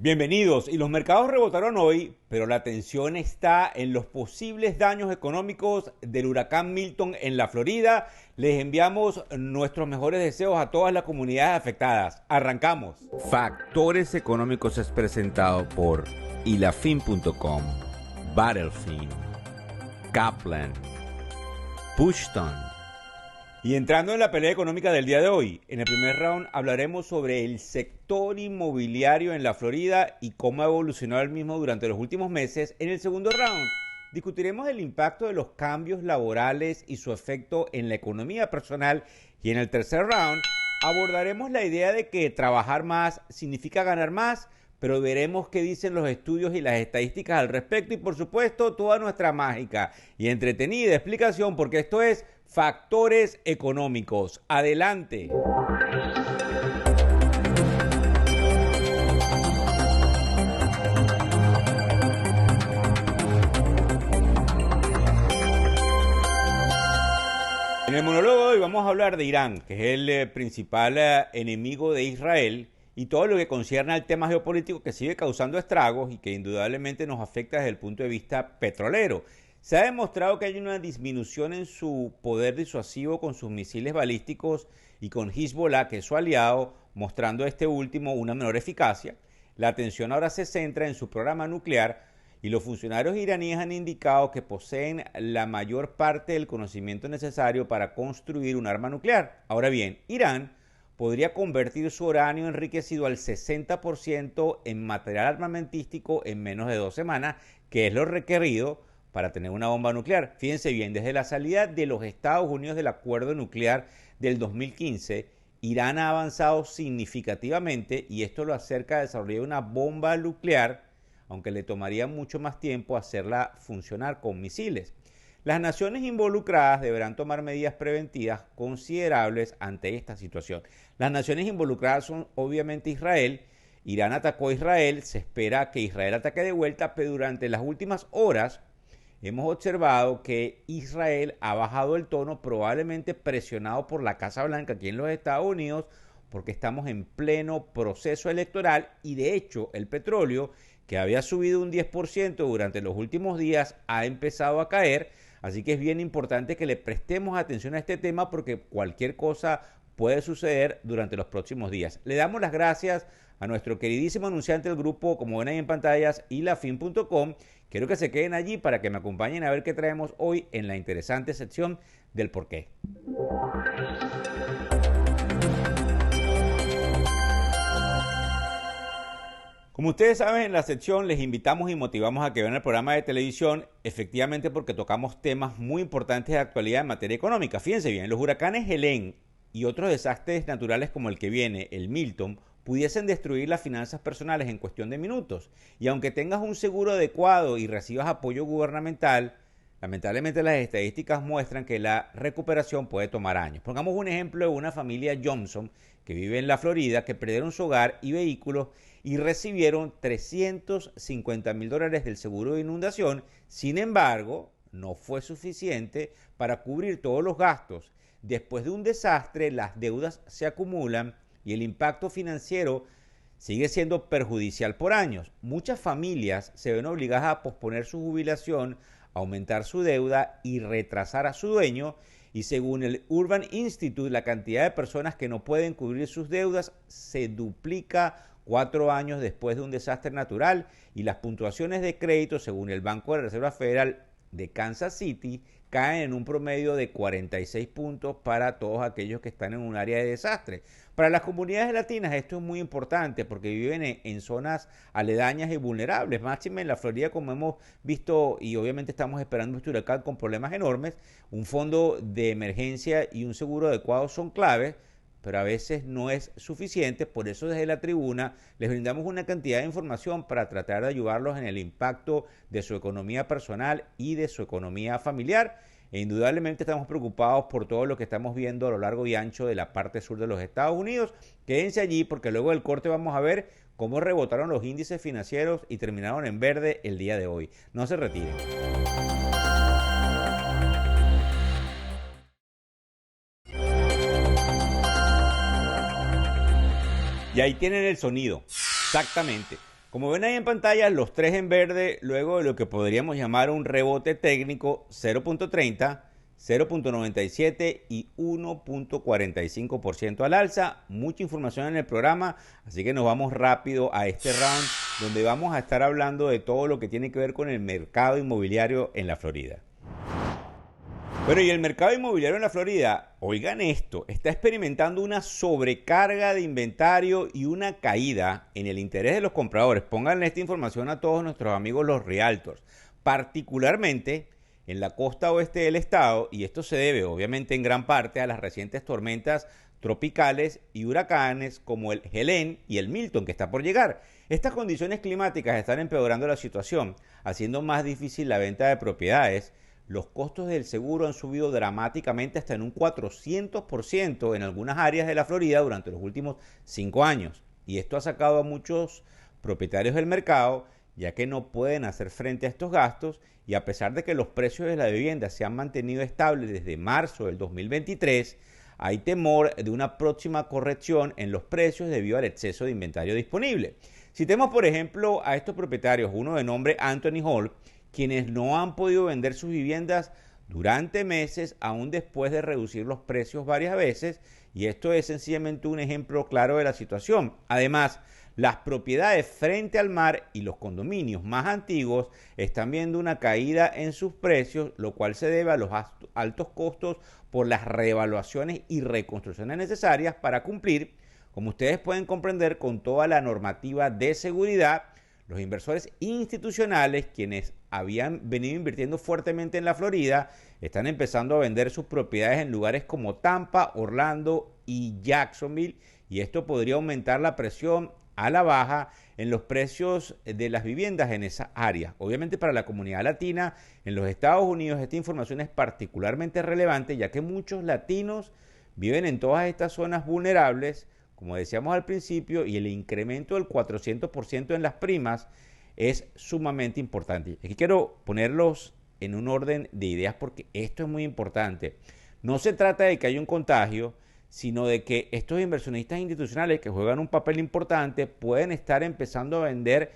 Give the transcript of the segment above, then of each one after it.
Bienvenidos. Y los mercados rebotaron hoy, pero la atención está en los posibles daños económicos del huracán Milton en la Florida. Les enviamos nuestros mejores deseos a todas las comunidades afectadas. Arrancamos. Factores Económicos es presentado por ilafin.com, Battlefin, Kaplan, Pushton. Y entrando en la pelea económica del día de hoy, en el primer round hablaremos sobre el sector inmobiliario en la Florida y cómo ha evolucionado el mismo durante los últimos meses. En el segundo round discutiremos el impacto de los cambios laborales y su efecto en la economía personal. Y en el tercer round abordaremos la idea de que trabajar más significa ganar más, pero veremos qué dicen los estudios y las estadísticas al respecto y, por supuesto, toda nuestra mágica y entretenida explicación, porque esto es Factores Económicos. Adelante. En el monólogo de hoy vamos a hablar de Irán, que es el principal enemigo de Israel, y todo lo que concierne al tema geopolítico que sigue causando estragos y que indudablemente nos afecta desde el punto de vista petrolero. Se ha demostrado que hay una disminución en su poder disuasivo con sus misiles balísticos y con Hezbollah, que es su aliado, mostrando a este último una menor eficacia. La atención ahora se centra en su programa nuclear y los funcionarios iraníes han indicado que poseen la mayor parte del conocimiento necesario para construir un arma nuclear. Ahora bien, Irán podría convertir su uranio enriquecido al 60% en material armamentístico en menos de 2 semanas, que es lo requerido para tener una bomba nuclear. Fíjense bien, desde la salida de los Estados Unidos del acuerdo nuclear del 2015, Irán ha avanzado significativamente y esto lo acerca a desarrollar una bomba nuclear, aunque le tomaría mucho más tiempo hacerla funcionar con misiles. Las naciones involucradas deberán tomar medidas preventivas considerables ante esta situación. Las naciones involucradas son obviamente Israel. Irán atacó a Israel, se espera que Israel ataque de vuelta, pero durante las últimas horas hemos observado que Israel ha bajado el tono, probablemente presionado por la Casa Blanca aquí en los Estados Unidos, porque estamos en pleno proceso electoral y de hecho el petróleo, que había subido un 10% durante los últimos días, ha empezado a caer. Así que es bien importante que le prestemos atención a este tema porque cualquier cosa puede suceder durante los próximos días. Le damos las gracias a nuestro queridísimo anunciante del grupo, como ven ahí en pantallas, ilafin.com. Quiero que se queden allí para que me acompañen a ver qué traemos hoy en la interesante sección del porqué. Como ustedes saben, en la sección les invitamos y motivamos a que vean el programa de televisión, efectivamente porque tocamos temas muy importantes de actualidad en materia económica. Fíjense bien, los huracanes Helene y otros desastres naturales como el que viene, el Milton, pudiesen destruir las finanzas personales en cuestión de minutos. Y aunque tengas un seguro adecuado y recibas apoyo gubernamental, lamentablemente las estadísticas muestran que la recuperación puede tomar años. Pongamos un ejemplo de una familia Johnson que vive en la Florida, que perdieron su hogar y vehículos y recibieron $350,000 del seguro de inundación. Sin embargo, no fue suficiente para cubrir todos los gastos. Después de un desastre, las deudas se acumulan y el impacto financiero sigue siendo perjudicial por años. Muchas familias se ven obligadas a posponer su jubilación, aumentar su deuda y retrasar a su dueño. Y según el Urban Institute, la cantidad de personas que no pueden cubrir sus deudas se duplica 4 años después de un desastre natural, y las puntuaciones de crédito, según el Banco de Reserva Federal de Kansas City, caen en un promedio de 46 puntos para todos aquellos que están en un área de desastre. Para las comunidades latinas esto es muy importante porque viven en zonas aledañas y vulnerables, máxime en la Florida, como hemos visto, y obviamente estamos esperando este huracán con problemas enormes. Un fondo de emergencia y un seguro adecuado son claves, pero a veces no es suficiente. Por eso desde la tribuna les brindamos una cantidad de información para tratar de ayudarlos en el impacto de su economía personal y de su economía familiar. E indudablemente estamos preocupados por todo lo que estamos viendo a lo largo y ancho de la parte sur de los Estados Unidos. Quédense allí porque luego del corte vamos a ver cómo rebotaron los índices financieros y terminaron en verde el día de hoy. No se retiren. Y ahí tienen el sonido, exactamente. Como ven ahí en pantalla, los tres en verde, luego de lo que podríamos llamar un rebote técnico 0.30, 0.97 y 1.45% al alza. Mucha información en el programa, así que nos vamos rápido a este round donde vamos a estar hablando de todo lo que tiene que ver con el mercado inmobiliario en la Florida. Bueno, y el mercado inmobiliario en la Florida, oigan esto, está experimentando una sobrecarga de inventario y una caída en el interés de los compradores. Pónganle esta información a todos nuestros amigos los realtors, particularmente en la costa oeste del estado, y esto se debe obviamente en gran parte a las recientes tormentas tropicales y huracanes como el Helene y el Milton que está por llegar. Estas condiciones climáticas están empeorando la situación, haciendo más difícil la venta de propiedades. Los costos del seguro han subido dramáticamente hasta en un 400% en algunas áreas de la Florida durante los últimos 5 años. Y esto ha sacado a muchos propietarios del mercado, ya que no pueden hacer frente a estos gastos, y a pesar de que los precios de la vivienda se han mantenido estables desde marzo del 2023, hay temor de una próxima corrección en los precios debido al exceso de inventario disponible. Citemos por ejemplo a estos propietarios, uno de nombre Anthony Hall, quienes no han podido vender sus viviendas durante meses, aún después de reducir los precios varias veces, y esto es sencillamente un ejemplo claro de la situación. Además, las propiedades frente al mar y los condominios más antiguos están viendo una caída en sus precios, lo cual se debe a los altos costos por las reevaluaciones y reconstrucciones necesarias para cumplir, como ustedes pueden comprender, con toda la normativa de seguridad. Los inversores institucionales, quienes habían venido invirtiendo fuertemente en la Florida, están empezando a vender sus propiedades en lugares como Tampa, Orlando y Jacksonville, y esto podría aumentar la presión a la baja en los precios de las viviendas en esa área. Obviamente para la comunidad latina en los Estados Unidos esta información es particularmente relevante, ya que muchos latinos viven en todas estas zonas vulnerables, como decíamos al principio, y el incremento del 400% en las primas es sumamente importante. Aquí quiero ponerlos en un orden de ideas porque esto es muy importante. No se trata de que haya un contagio, sino de que estos inversionistas institucionales que juegan un papel importante pueden estar empezando a vender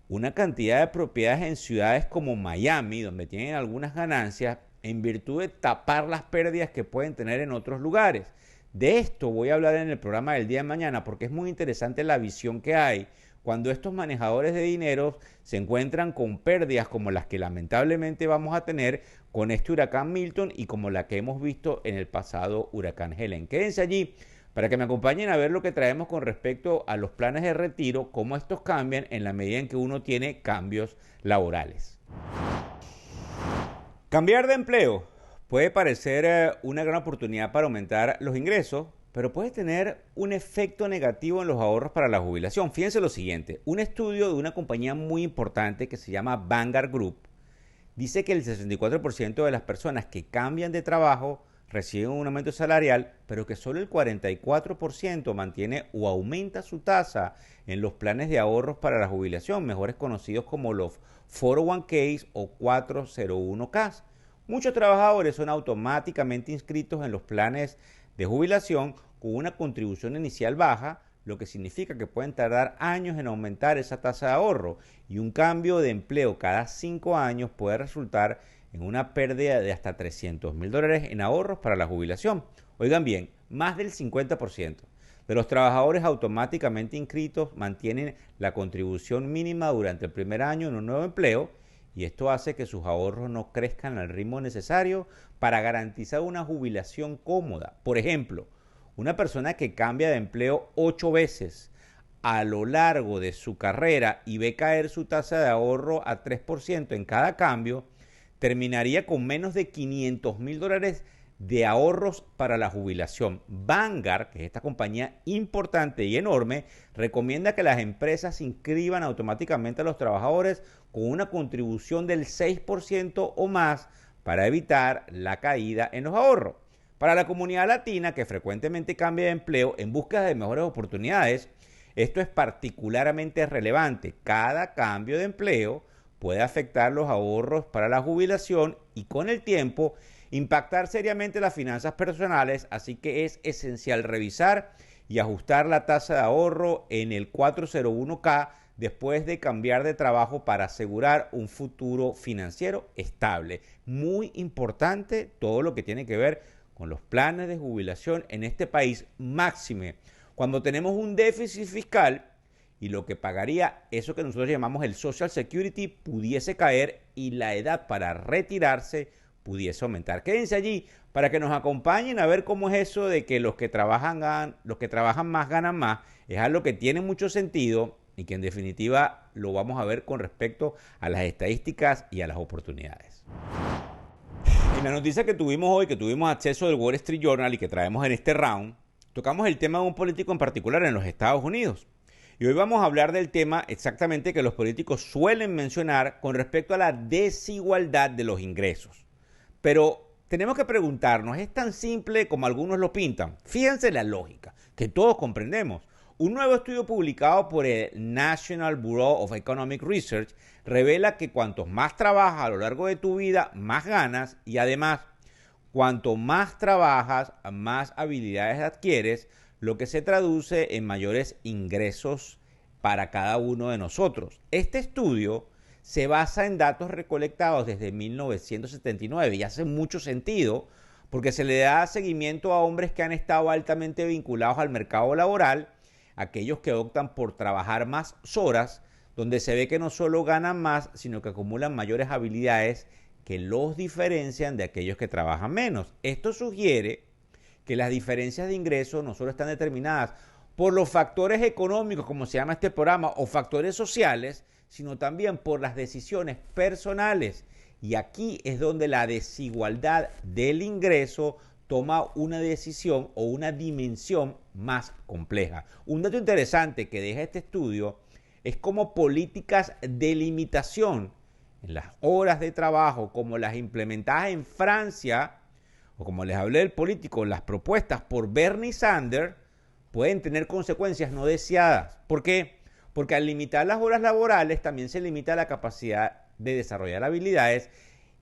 una cantidad de propiedades en ciudades como Miami, donde tienen algunas ganancias, en virtud de tapar las pérdidas que pueden tener en otros lugares. De esto voy a hablar en el programa del día de mañana porque es muy interesante la visión que hay cuando estos manejadores de dinero se encuentran con pérdidas como las que lamentablemente vamos a tener con este huracán Milton y como la que hemos visto en el pasado huracán Helene. Quédense allí para que me acompañen a ver lo que traemos con respecto a los planes de retiro, cómo estos cambian en la medida en que uno tiene cambios laborales. Cambiar de empleo puede parecer una gran oportunidad para aumentar los ingresos, pero puede tener un efecto negativo en los ahorros para la jubilación. Fíjense lo siguiente, un estudio de una compañía muy importante que se llama Vanguard Group dice que el 64% de las personas que cambian de trabajo reciben un aumento salarial, pero que solo el 44% mantiene o aumenta su tasa en los planes de ahorros para la jubilación, mejores conocidos como los 401ks o 401ks. Muchos trabajadores son automáticamente inscritos en los planes de jubilación con una contribución inicial baja, lo que significa que pueden tardar años en aumentar esa tasa de ahorro, y un cambio de empleo cada 5 años puede resultar en una pérdida de hasta $300,000 en ahorros para la jubilación. Oigan bien, más del 50% de los trabajadores automáticamente inscritos mantienen la contribución mínima durante el primer año en un nuevo empleo, y esto hace que sus ahorros no crezcan al ritmo necesario para garantizar una jubilación cómoda. Por ejemplo, una persona que cambia de empleo 8 veces a lo largo de su carrera y ve caer su tasa de ahorro a 3% en cada cambio, terminaría con menos de $500,000 de ahorros para la jubilación. Vanguard, que es esta compañía importante y enorme, recomienda que las empresas inscriban automáticamente a los trabajadores con una contribución del 6% o más para evitar la caída en los ahorros. Para la comunidad latina, que frecuentemente cambia de empleo en búsqueda de mejores oportunidades, esto es particularmente relevante. Cada cambio de empleo puede afectar los ahorros para la jubilación y con el tiempo impactar seriamente las finanzas personales, así que es esencial revisar y ajustar la tasa de ahorro en el 401k después de cambiar de trabajo para asegurar un futuro financiero estable. Muy importante todo lo que tiene que ver con los planes de jubilación en este país, máxime cuando tenemos un déficit fiscal y lo que pagaría eso que nosotros llamamos el Social Security pudiese caer y la edad para retirarse pudiese aumentar. Quédense allí para que nos acompañen a ver cómo es eso de que los que trabajan más ganan más. Es algo que tiene mucho sentido y que en definitiva lo vamos a ver con respecto a las estadísticas y a las oportunidades. En la noticia que tuvimos hoy, que tuvimos acceso del Wall Street Journal y que traemos en este round, tocamos el tema de un político en particular en los Estados Unidos. Y hoy vamos a hablar del tema exactamente que los políticos suelen mencionar con respecto a la desigualdad de los ingresos. Pero tenemos que preguntarnos, ¿es tan simple como algunos lo pintan? Fíjense la lógica, que todos comprendemos. Un nuevo estudio publicado por el National Bureau of Economic Research revela que cuanto más trabajas a lo largo de tu vida, más ganas y además, cuanto más trabajas, más habilidades adquieres, lo que se traduce en mayores ingresos para cada uno de nosotros. Este estudio se basa en datos recolectados desde 1979 y hace mucho sentido porque se le da seguimiento a hombres que han estado altamente vinculados al mercado laboral, aquellos que optan por trabajar más horas, donde se ve que no solo ganan más, sino que acumulan mayores habilidades que los diferencian de aquellos que trabajan menos. Esto sugiere que las diferencias de ingresos no solo están determinadas por los factores económicos, como se llama este programa, o factores sociales, sino también por las decisiones personales. Y aquí es donde la desigualdad del ingreso toma una decisión o una dimensión más compleja. Un dato interesante que deja este estudio es cómo políticas de limitación en las horas de trabajo, como las implementadas en Francia, o como les hablé del político, las propuestas por Bernie Sanders, pueden tener consecuencias no deseadas. ¿Por qué? Porque al limitar las horas laborales también se limita la capacidad de desarrollar habilidades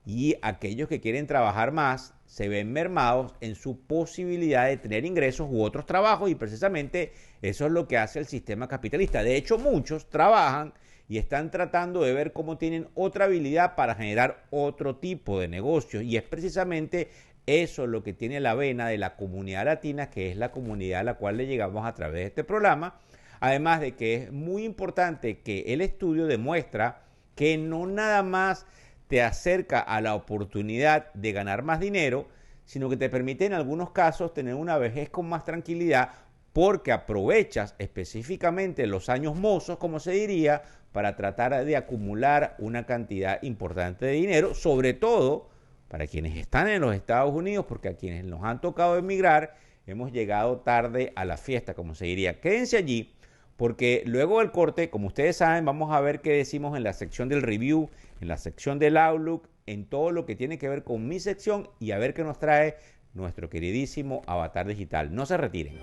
y aquellos que quieren trabajar más se ven mermados en su posibilidad de tener ingresos u otros trabajos y precisamente eso es lo que hace el sistema capitalista. De hecho, muchos trabajan y están tratando de ver cómo tienen otra habilidad para generar otro tipo de negocios y es precisamente eso lo que tiene la vena de la comunidad latina, que es la comunidad a la cual le llegamos a través de este programa. Además de que es muy importante que el estudio demuestra que no nada más te acerca a la oportunidad de ganar más dinero, sino que te permite en algunos casos tener una vejez con más tranquilidad porque aprovechas específicamente los años mozos, como se diría, para tratar de acumular una cantidad importante de dinero, sobre todo para quienes están en los Estados Unidos, porque a quienes nos han tocado emigrar, hemos llegado tarde a la fiesta, como se diría. Quédense allí, porque luego del corte, como ustedes saben, vamos a ver qué decimos en la sección del review, en la sección del Outlook, en todo lo que tiene que ver con mi sección y a ver qué nos trae nuestro queridísimo Avatar Digital. No se retiren.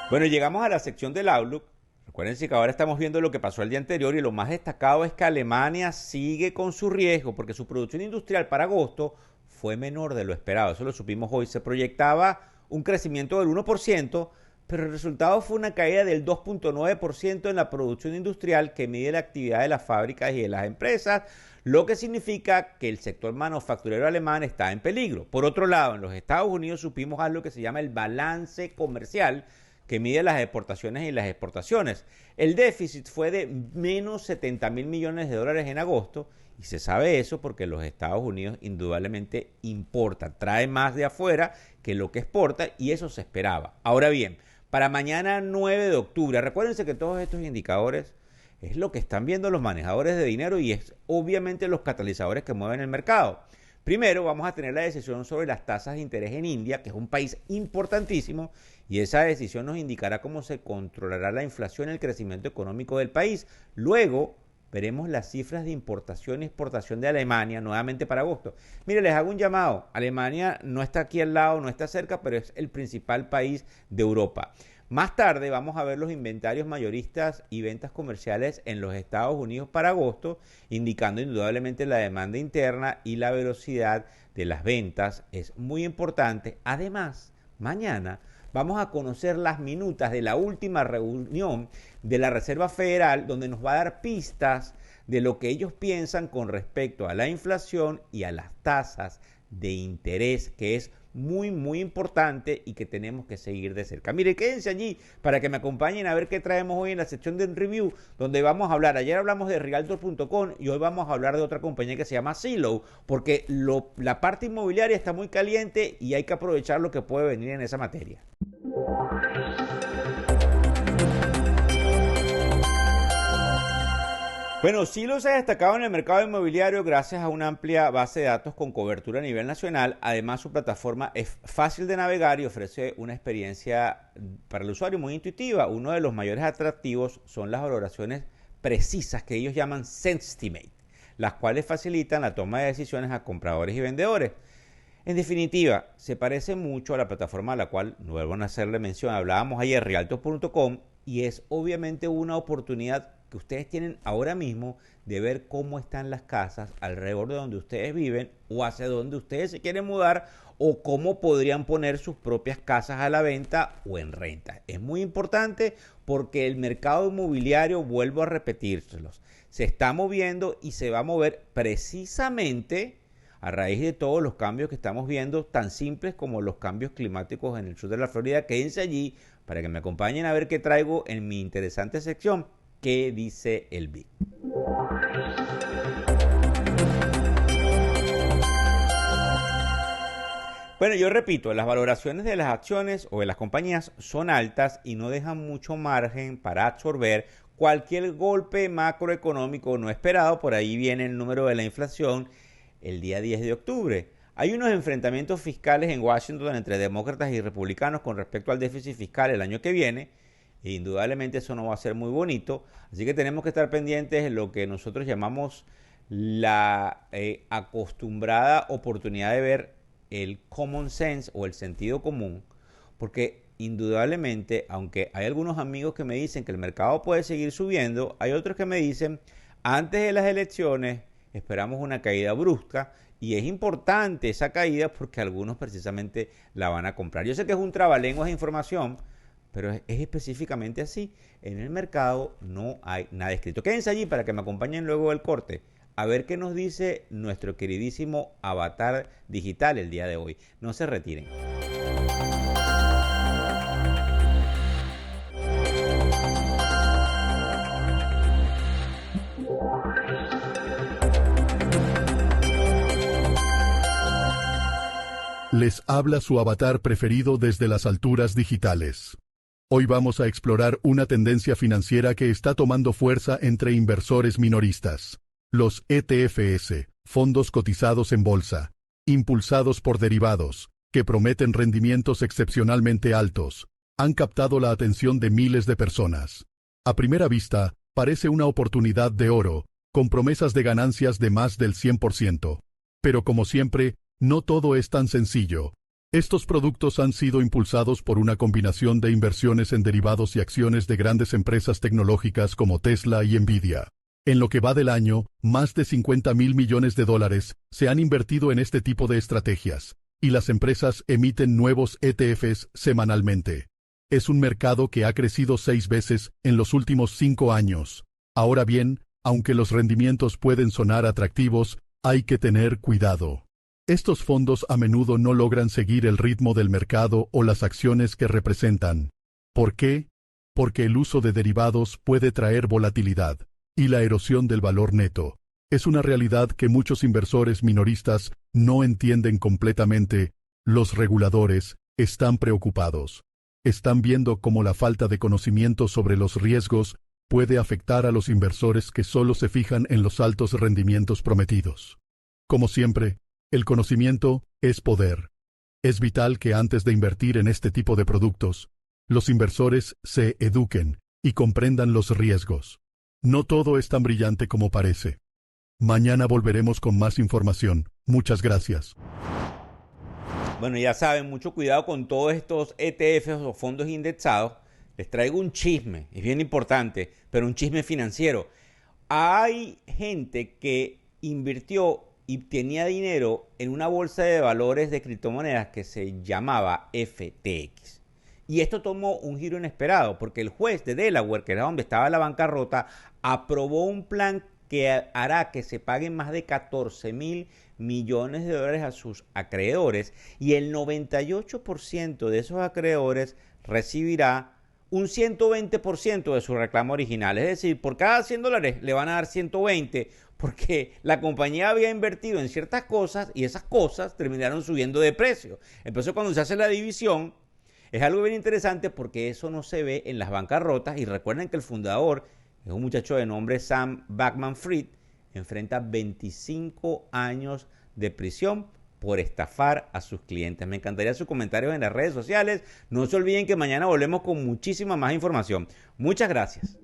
Bueno, llegamos a la sección del Outlook. Recuérdense que ahora estamos viendo lo que pasó el día anterior y lo más destacado es que Alemania sigue con su riesgo porque su producción industrial para agosto fue menor de lo esperado. Eso lo supimos hoy. Se proyectaba un crecimiento del 1%, pero el resultado fue una caída del 2.9% en la producción industrial que mide la actividad de las fábricas y de las empresas, lo que significa que el sector manufacturero alemán está en peligro. Por otro lado, en los Estados Unidos supimos algo que se llama el balance comercial, que mide las exportaciones y las exportaciones. El déficit fue de menos 70 mil millones de dólares en agosto y se sabe eso porque los Estados Unidos indudablemente importa, trae más de afuera que lo que exporta y eso se esperaba. Ahora bien, para mañana 9 de octubre, recuérdense que todos estos indicadores es lo que están viendo los manejadores de dinero y es obviamente los catalizadores que mueven el mercado. Primero vamos a tener la decisión sobre las tasas de interés en India, que es un país importantísimo, y esa decisión nos indicará cómo se controlará la inflación y el crecimiento económico del país. Luego veremos las cifras de importación y exportación de Alemania nuevamente para agosto. Mire, les hago un llamado. Alemania no está aquí al lado, no está cerca, pero es el principal país de Europa. Más tarde vamos a ver los inventarios mayoristas y ventas comerciales en los Estados Unidos para agosto, indicando indudablemente la demanda interna y la velocidad de las ventas. Es muy importante. Además, mañana vamos a conocer las minutas de la última reunión de la Reserva Federal, donde nos va a dar pistas de lo que ellos piensan con respecto a la inflación y a las tasas de interés, que es muy importante y que tenemos que seguir de cerca. Mire, quédense allí para que me acompañen a ver qué traemos hoy en la sección de review, donde vamos a hablar. Ayer hablamos de Realtor.com y hoy vamos a hablar de otra compañía que se llama Zillow, porque la parte inmobiliaria está muy caliente y hay que aprovechar lo que puede venir en esa materia. Bueno, Zillow se ha destacado en el mercado inmobiliario gracias a una amplia base de datos con cobertura a nivel nacional. Además, su plataforma es fácil de navegar y ofrece una experiencia para el usuario muy intuitiva. Uno de los mayores atractivos son las valoraciones precisas que ellos llaman Senstimate, las cuales facilitan la toma de decisiones a compradores y vendedores. En definitiva, se parece mucho a la plataforma a la cual, no vuelvo a hacerle mención, hablábamos ayer, Realtor.com, y es obviamente una oportunidad que ustedes tienen ahora mismo de ver cómo están las casas alrededor de donde ustedes viven o hacia donde ustedes se quieren mudar, o cómo podrían poner sus propias casas a la venta o en renta. Es muy importante porque el mercado inmobiliario, vuelvo a repetírselos, se está moviendo y se va a mover precisamente a raíz de todos los cambios que estamos viendo, tan simples como los cambios climáticos en el sur de la Florida. Quédense allí para que me acompañen a ver qué traigo en mi interesante sección. ¿Qué dice el BIC? Bueno, yo repito, las valoraciones de las acciones o de las compañías son altas y no dejan mucho margen para absorber cualquier golpe macroeconómico no esperado. Por ahí viene el número de la inflación el día 10 de octubre. Hay unos enfrentamientos fiscales en Washington entre demócratas y republicanos con respecto al déficit fiscal el año que viene. E indudablemente eso no va a ser muy bonito. Así que tenemos que estar pendientes de lo que nosotros llamamos la acostumbrada oportunidad de ver el common sense o el sentido común. Porque indudablemente, aunque hay algunos amigos que me dicen que el mercado puede seguir subiendo, hay otros que me dicen, antes de las elecciones esperamos una caída brusca, y es importante esa caída porque algunos precisamente la van a comprar. Yo sé que es un trabalenguas de información, pero es específicamente así. En el mercado no hay nada escrito. Quédense allí para que me acompañen luego del corte a ver qué nos dice nuestro queridísimo avatar digital el día de hoy. No se retiren. Les habla su avatar preferido desde las alturas digitales. Hoy vamos a explorar una tendencia financiera que está tomando fuerza entre inversores minoristas. Los ETFs, fondos cotizados en bolsa, impulsados por derivados, que prometen rendimientos excepcionalmente altos, han captado la atención de miles de personas. A primera vista, parece una oportunidad de oro, con promesas de ganancias de más del 100%. Pero como siempre, no todo es tan sencillo. Estos productos han sido impulsados por una combinación de inversiones en derivados y acciones de grandes empresas tecnológicas como Tesla y Nvidia. En lo que va del año, más de $50,000 millones se han invertido en este tipo de estrategias, y las empresas emiten nuevos ETFs semanalmente. Es un mercado que ha crecido 6 veces en los últimos 5 años. Ahora bien, aunque los rendimientos pueden sonar atractivos, hay que tener cuidado. Estos fondos a menudo no logran seguir el ritmo del mercado o las acciones que representan. ¿Por qué? Porque el uso de derivados puede traer volatilidad, y la erosión del valor neto. Es una realidad que muchos inversores minoristas no entienden completamente. Los reguladores están preocupados. Están viendo cómo la falta de conocimiento sobre los riesgos puede afectar a los inversores que solo se fijan en los altos rendimientos prometidos. Como siempre, el conocimiento es poder. Es vital que antes de invertir en este tipo de productos, los inversores se eduquen y comprendan los riesgos. No todo es tan brillante como parece. Mañana volveremos con más información. Muchas gracias. Bueno, ya saben, mucho cuidado con todos estos ETFs o fondos indexados Les traigo un chisme, es bien importante, pero un chisme financiero. Hay gente que invirtió y tenía dinero en una bolsa de valores de criptomonedas que se llamaba FTX. Y esto tomó un giro inesperado porque el juez de Delaware, que era donde estaba la bancarrota, aprobó un plan que hará que se paguen más de 14.000 millones de dólares a sus acreedores y el 98% de esos acreedores recibirá un 120% de su reclamo original. Es decir, por cada $100 le van a dar 120 porque la compañía había invertido en ciertas cosas y esas cosas terminaron subiendo de precio. Entonces, cuando se hace la división, es algo bien interesante porque eso no se ve en las bancarrotas. Y recuerden que el fundador es un muchacho de nombre Sam Bankman-Fried, enfrenta 25 años de prisión por estafar a sus clientes. Me encantaría sus comentarios en las redes sociales. No se olviden que mañana volvemos con muchísima más información. Muchas gracias.